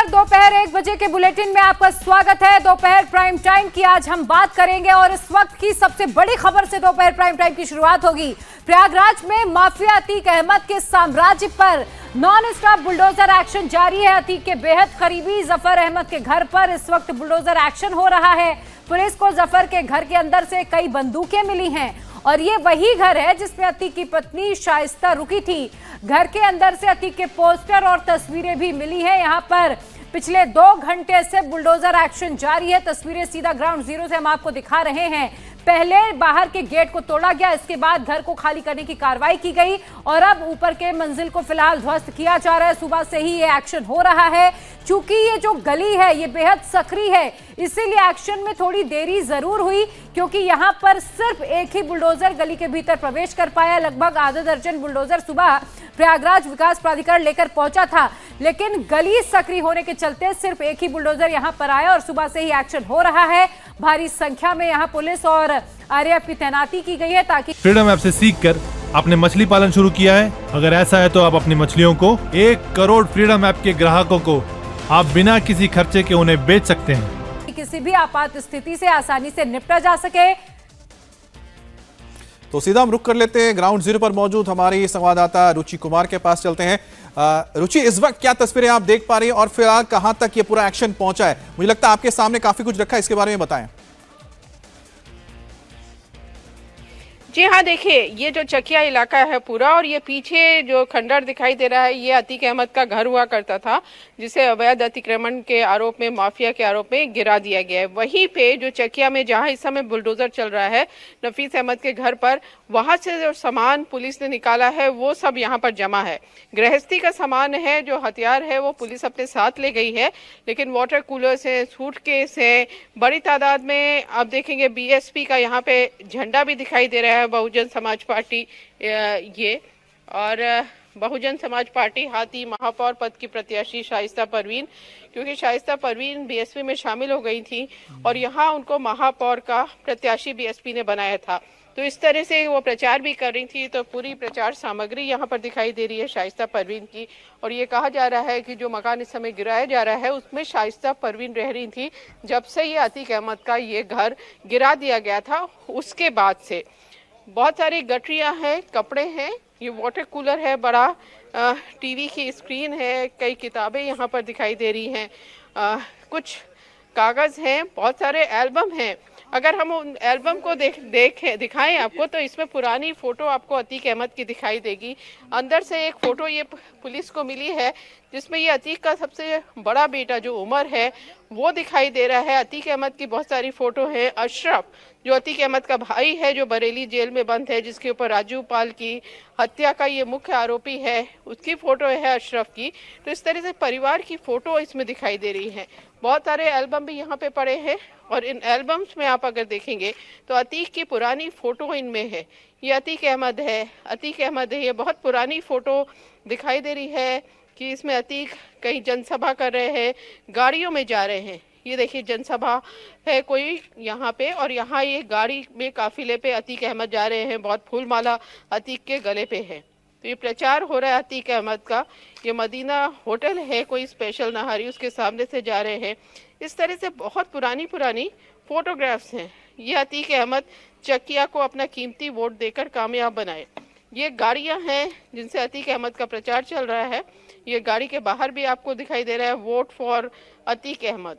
नमस्कार, दोपहर 1 बजे के बुलेटिन में आपका स्वागत है। दोपहर प्राइम टाइम की आज हम बात करेंगे और इस वक्त की सबसे बड़ी खबर से दोपहर प्राइम टाइम की शुरुआत होगी। प्रयागराज में माफिया अतीक अहमद के साम्राज्य पर नॉन स्टॉप बुलडोजर एक्शन जारी है। अतीक के बेहद करीबी जफर अहमद के घर पर इस वक्त बुलडोजर एक्शन हो रहा है। पुलिस को जफर के घर के अंदर से कई बंदूकें मिली हैं और ये वही घर है जिसमें अतीक की पत्नी शाइस्ता रुकी थी। घर के अंदर से अतीक के पोस्टर और तस्वीरें भी मिली हैं। यहाँ पर पिछले 2 घंटे से बुलडोजर एक्शन जारी है। तस्वीरें सीधा ग्राउंड जीरो से हम आपको दिखा रहे हैं। पहले बाहर के गेट को तोड़ा गया, इसके बाद घर को खाली करने की कार्रवाई की गई और अब ऊपर के मंजिल को फिलहाल ध्वस्त किया जा रहा है। सुबह से ही ये एक्शन हो रहा है। चूंकि ये जो गली है ये बेहद सक्रिय है, इसीलिए एक्शन में थोड़ी देरी जरूर हुई, क्योंकि यहाँ पर सिर्फ एक ही बुलडोजर गली के भीतर प्रवेश कर पाया। लगभग आधा दर्जन बुलडोजर सुबह प्रयागराज विकास प्राधिकरण लेकर पहुंचा था, लेकिन गली सक्रिय होने के चलते सिर्फ एक ही बुलडोजर यहां पर आया और सुबह से ही एक्शन हो रहा है। भारी संख्या में यहां पुलिस और आरएएफ की तैनाती की गई है ताकि फ्रीडम ऐप से सीखकर आपने मछली पालन शुरू किया है। अगर ऐसा है तो आप अपनी मछलियों को 1 करोड़ फ्रीडम ऐप के ग्राहकों को आप बिना किसी खर्चे के उन्हें बेच सकते हैं। किसी भी आपात स्थिति से आसानी से निपटा जा सके। तो सीधा हम रुक कर लेते हैं ग्राउंड जीरो पर मौजूद हमारी संवाददाता रुचि कुमार के पास चलते हैं। रुचि, इस वक्त क्या तस्वीरें आप देख पा रही हैं और फिलहाल कहां तक ये पूरा एक्शन पहुंचा है? मुझे लगता है आपके सामने काफी कुछ रखा है, इसके बारे में बताएं। जी हाँ, देखिए ये जो चकिया इलाका है पूरा, और ये पीछे जो खंडर दिखाई दे रहा है ये अतीक अहमद का घर हुआ करता था, जिसे अवैध अतिक्रमण के आरोप में, माफिया के आरोप में गिरा दिया गया है। वहीं पे जो चकिया में जहाँ इस समय बुलडोजर चल रहा है नफीस अहमद के घर पर, वहां से जो सामान पुलिस ने निकाला है वो सब यहाँ पर जमा है। गृहस्थी का सामान है, जो हथियार है वो पुलिस अपने साथ ले गई है, लेकिन वाटर कूलर्स है, सूटकेस है, बड़ी तादाद में आप देखेंगे बीएसपी का यहाँ पे झंडा भी दिखाई दे रहा है, बहुजन समाज पार्टी ये, और बहुजन समाज पार्टी हाथी महापौर पद की प्रत्याशी शाइस्ता परवीन, क्योंकि शाइस्ता परवीन बीएसपी में शामिल हो गई थी और यहाँ उनको महापौर का प्रत्याशी बीएसपी ने बनाया था। तो इस तरह से वो प्रचार भी कर रही थी। तो पूरी प्रचार सामग्री यहाँ पर दिखाई दे रही है शाइस्ता परवीन की, और ये कहा जा रहा है कि जो मकान इस समय गिराया जा रहा है उसमें शाइस्ता परवीन रह रही थी जब से ये अतीक अहमद का ये घर गिरा दिया गया था। उसके बाद से बहुत सारी गठरियाँ हैं, कपड़े हैं, ये वाटर कूलर है, बड़ा टीवी की स्क्रीन है, कई किताबें यहाँ पर दिखाई दे रही हैं, कुछ कागज़ हैं, बहुत सारे एल्बम हैं। अगर हम उन एल्बम को दिखाएं आपको तो इसमें पुरानी फ़ोटो आपको अतीक अहमद की दिखाई देगी। अंदर से एक फ़ोटो ये पुलिस को मिली है जिसमें ये अतीक का सबसे बड़ा बेटा जो उमर है वो दिखाई दे रहा है। अतीक अहमद की बहुत सारी फ़ोटो है। अशरफ जो अतीक अहमद का भाई है, जो बरेली जेल में बंद है, जिसके ऊपर राजू पाल की हत्या का ये मुख्य आरोपी है, उसकी फ़ोटो है अशरफ की। तो इस तरह से परिवार की फ़ोटो इसमें दिखाई दे रही है। बहुत सारे एल्बम भी यहाँ पे पड़े हैं और इन एल्बम्स में आप अगर देखेंगे तो अतीक की पुरानी फ़ोटो इनमें है। ये अतीक अहमद है, अतीक अहमद है, ये बहुत पुरानी फ़ोटो दिखाई दे रही है कि इसमें अतीक कहीं जनसभा कर रहे हैं, गाड़ियों में जा रहे हैं। ये देखिए जनसभा है कोई यहाँ पे, और यहाँ ये गाड़ी में काफिले पे अतीक अहमद जा रहे हैं, बहुत फूलमाला अतीक के गले पे है। तो ये प्रचार हो रहा है अतीक अहमद का। ये मदीना होटल है कोई स्पेशल नहारी, उसके सामने से जा रहे हैं। इस तरह से बहुत पुरानी फोटोग्राफ्स हैं। ये अतीक अहमद चकिया को अपना कीमती वोट देकर कामयाब बनाए। ये गाड़ियां हैं जिनसे अतीक अहमद का प्रचार चल रहा है। ये गाड़ी के बाहर भी आपको दिखाई दे रहा है वोट फॉर अतीक अहमद।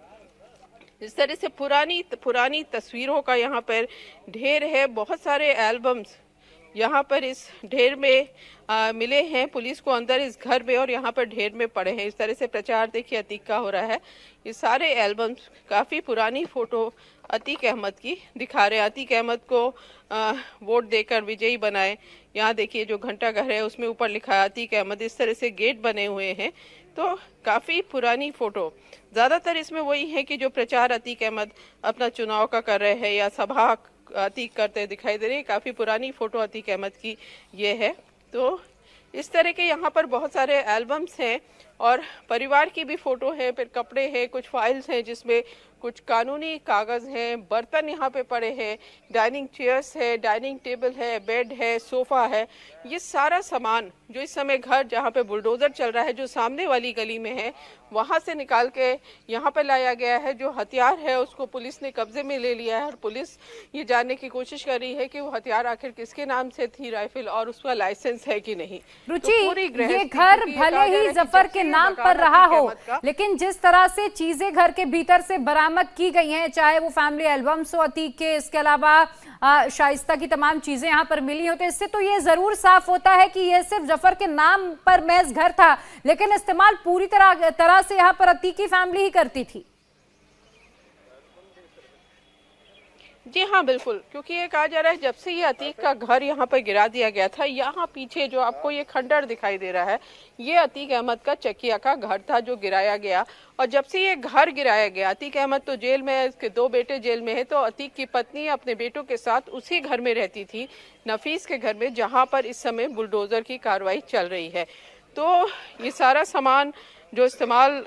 इस तरह से पुरानी तस्वीरों का यहाँ पर ढेर है। बहुत सारे एल्बम्स यहाँ पर इस ढेर में मिले हैं पुलिस को अंदर इस घर में, और यहाँ पर ढेर में पड़े हैं। इस तरह से प्रचार देखिए अतीक का हो रहा है। ये सारे एल्बम्स काफ़ी पुरानी फ़ोटो अतीक अहमद की दिखा रहे हैं। अतीक अहमद को वोट देकर विजयी बनाए। यहाँ देखिए जो घंटा घर है उसमें ऊपर लिखा है अतीक अहमद। इस तरह से गेट बने हुए हैं। तो काफ़ी पुरानी फ़ोटो, ज़्यादातर इसमें वही है कि जो प्रचार अतीक अहमद अपना चुनाव का कर रहे हैं या सभा अतीक करते दिखाई दे रही है। काफ़ी पुरानी फ़ोटो अतीक अहमद की ये है। तो इस तरह के यहाँ पर बहुत सारे एल्बम्स हैं और परिवार की भी फोटो है, फिर कपड़े हैं, कुछ फाइल्स हैं जिसमें कुछ कानूनी कागज हैं, बर्तन यहाँ पे पड़े हैं, डाइनिंग चेयर्स है, डाइनिंग टेबल है, बेड है, सोफा है। ये सारा सामान जो इस समय घर जहाँ पे बुलडोजर चल रहा है, जो सामने वाली गली में है, वहाँ से निकाल के यहाँ पे लाया गया है। जो हथियार है उसको पुलिस ने कब्जे में ले लिया है और पुलिस ये जानने की कोशिश कर रही है कि वो हथियार आखिर किसके नाम से थी, राइफल, और उसका लाइसेंस है कि नहीं। रुचि, ये घर भले ही जफर के नाम पर रहा हो, लेकिन जिस तरह से चीजें घर के भीतर से बरामद की गई हैं, चाहे वो फैमिली एल्बम्स हो अतीक के, इसके अलावा शाइस्ता की तमाम चीजें यहाँ पर मिली होती, इससे तो ये जरूर साफ होता है कि ये सिर्फ जफर के नाम पर महज घर था, लेकिन इस्तेमाल पूरी तरह से यहाँ पर अतीक की फैमिली ही करती थी। जी हाँ, बिल्कुल, क्योंकि ये कहा जा रहा है जब से ये अतीक का घर यहाँ पर गिरा दिया गया था, यहाँ पीछे जो आपको ये खंडर दिखाई दे रहा है, ये अतीक अहमद का चकिया का घर था जो गिराया गया। और जब से ये घर गिराया गया, अतीक अहमद तो जेल में है, इसके 2 बेटे जेल में है, तो अतीक की पत्नी अपने बेटों के साथ उसी घर में रहती थी, नफीस के घर में, जहाँ पर इस समय बुलडोजर की कार्रवाई चल रही है। तो ये सारा सामान जो इस्तेमाल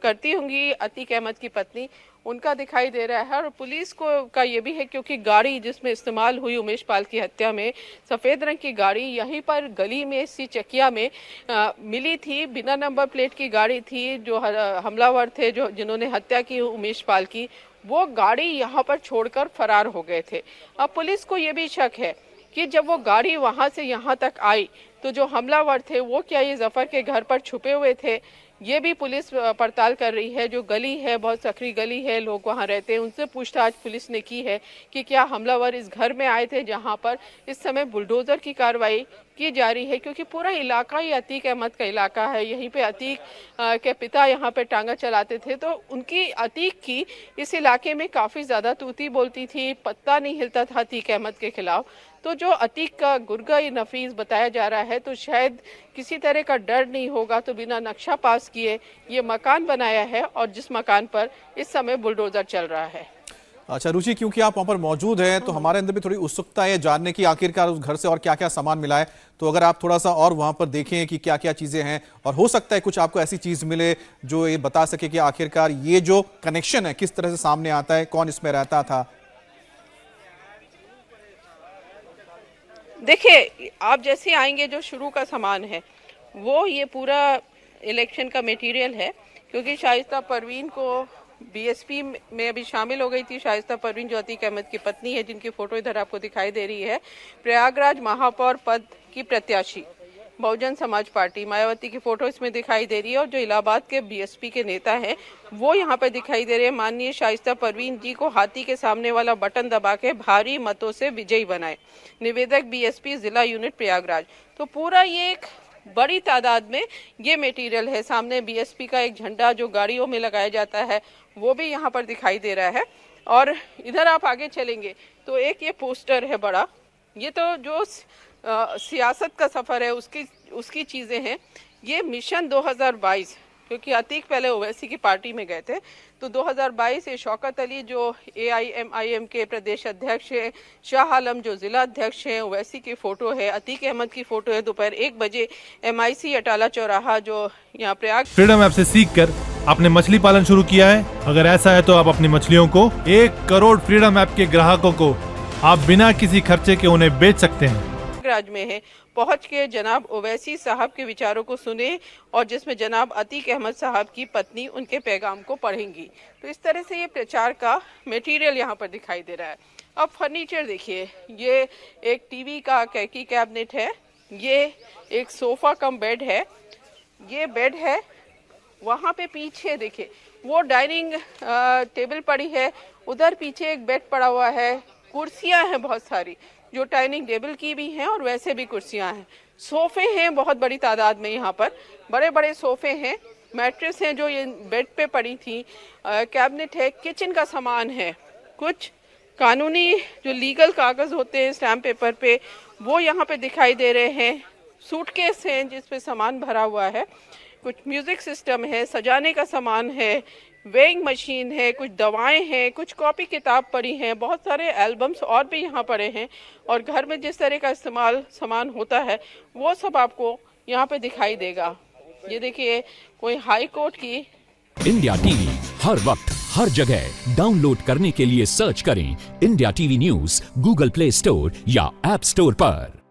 करती होंगी अतीक अहमद की पत्नी, उनका दिखाई दे रहा है। और पुलिस को का ये भी है क्योंकि गाड़ी जिसमें इस्तेमाल हुई उमेश पाल की हत्या में, सफ़ेद रंग की गाड़ी यहीं पर गली में सी चकिया में मिली थी, बिना नंबर प्लेट की गाड़ी थी। जो हमलावर थे जो जिन्होंने हत्या की उमेश पाल की, वो गाड़ी यहाँ पर छोड़कर फरार हो गए थे। अब पुलिस को ये भी शक है कि जब वो गाड़ी वहाँ से यहाँ तक आई तो जो हमलावर थे वो क्या ये जफर के घर पर छुपे हुए थे, ये भी पुलिस पड़ताल कर रही है। जो गली है बहुत सकरी गली है, लोग वहाँ रहते हैं, उनसे पूछताछ पुलिस ने की है कि क्या हमलावर इस घर में आए थे जहाँ पर इस समय बुलडोजर की कार्रवाई की जा रही है, क्योंकि पूरा इलाका ही अतीक अहमद का इलाका है। यहीं पे अतीक के पिता यहाँ पे टांगा चलाते थे, तो उनकी अतीक की इस इलाके में काफ़ी ज़्यादा तूती बोलती थी, पत्ता नहीं हिलता था अतीक अहमद के खिलाफ। तो जो अतीक का गुर्गा नफीस बताया जा रहा है, तो शायद किसी तरह का डर नहीं होगा तो बिना नक्शा पास किए ये मकान बनाया है, और जिस मकान पर इस समय बुलडोजर चल रहा है। अच्छा रुचि, क्योंकि आप वहां पर मौजूद हैं तो हमारे अंदर भी थोड़ी उत्सुकता है जानने की आखिरकार उस घर से और क्या क्या सामान मिला है। तो अगर आप थोड़ा सा और वहां पर देखें कि क्या क्या चीजें हैं, और हो सकता है कुछ आपको ऐसी चीज मिले जो ये बता सके कि आखिरकार ये जो कनेक्शन है किस तरह से सामने आता है, कौन इसमें रहता था। देखिए, आप जैसे आएंगे, जो शुरू का सामान है वो ये पूरा इलेक्शन का मटेरियल है, क्योंकि शाइस्ता परवीन को बीएसपी में अभी शामिल हो गई थी। शाइस्ता परवीन जो अतीक अहमद की पत्नी है, जिनकी फोटो इधर आपको दिखाई दे रही है, प्रयागराज महापौर पद की प्रत्याशी बहुजन समाज पार्टी, मायावती की फोटो इसमें दिखाई दे रही है। और जो इलाहाबाद के बीएसपी के नेता हैं वो यहाँ पर दिखाई दे रहे हैं। माननीय शाइस्ता परवीन जी को हाथी के सामने वाला बटन दबा के भारी मतों से विजयी बनाए, निवेदक बीएसपी जिला यूनिट प्रयागराज। तो पूरा ये एक बड़ी तादाद में ये मटेरियल है। सामने बीएसपी का एक झंडा जो गाड़ियों में लगाया जाता है वो भी यहाँ पर दिखाई दे रहा है। और इधर आप आगे चलेंगे तो एक ये पोस्टर है बड़ा, ये तो जो सियासत का सफ़र है उसकी चीज़ें हैं। ये मिशन 2022, क्योंकि अतीक पहले ओवैसी की पार्टी में गए थे, तो 2022 ये शौकत अली जो AIMIM के प्रदेश अध्यक्ष हैं, शाह आलम जो जिला अध्यक्ष हैं, ओवैसी की फ़ोटो है, अतीक अहमद की फ़ोटो है। दोपहर 1 बजे MIC अटाला चौराहा जो यहाँ प्रयाग फ्रीडम ऐप से सीखकर आपने मछली पालन शुरू किया है? अगर ऐसा है तो आप अपनी मछलियों को 1 करोड़ फ्रीडम ऐप के ग्राहकों को आप बिना किसी खर्चे के उन्हें बेच सकते हैं। प्रयागराज में है, पहुंच के जनाब ओवैसी साहब के विचारों को सुने और जिसमें जनाब अतीक अहमद साहब की पत्नी उनके पैगाम को पढ़ेंगी। तो इस तरह से ये प्रचार का मटेरियल यहाँ पर दिखाई दे रहा है। अब फर्नीचर देखिए, ये एक टीवी का कैकी कैबिनेट है, ये एक सोफा कम बेड है, ये बेड है। वहाँ पे पीछे देखिए वो डाइनिंग टेबल पड़ी है, उधर पीछे एक बेड पड़ा हुआ है, कुर्सियाँ हैं बहुत सारी जो डाइनिंग टेबल की भी हैं और वैसे भी कुर्सियां हैं, सोफे हैं बहुत बड़ी तादाद में, यहाँ पर बड़े बड़े सोफे हैं, मैट्रेस हैं जो ये बेड पे पड़ी थी, कैबिनेट है, किचन का सामान है, कुछ कानूनी जो लीगल कागज होते हैं स्टैम्प पेपर पे वो यहाँ पे दिखाई दे रहे हैं, सूटकेस हैं जिस पे सामान भरा हुआ है, कुछ म्यूजिक सिस्टम है, सजाने का सामान है, वेइंग मशीन है, कुछ दवाएं हैं, कुछ कॉपी किताब पड़ी हैं, बहुत सारे एल्बम्स और भी यहाँ पड़े हैं। और घर में जिस तरह का इस्तेमाल सामान होता है वो सब आपको यहाँ पे दिखाई देगा। ये देखिए कोई हाई कोर्ट की इंडिया टीवी हर वक्त हर जगह डाउनलोड करने के लिए सर्च करें India TV news Google play store या ऐप स्टोर पर।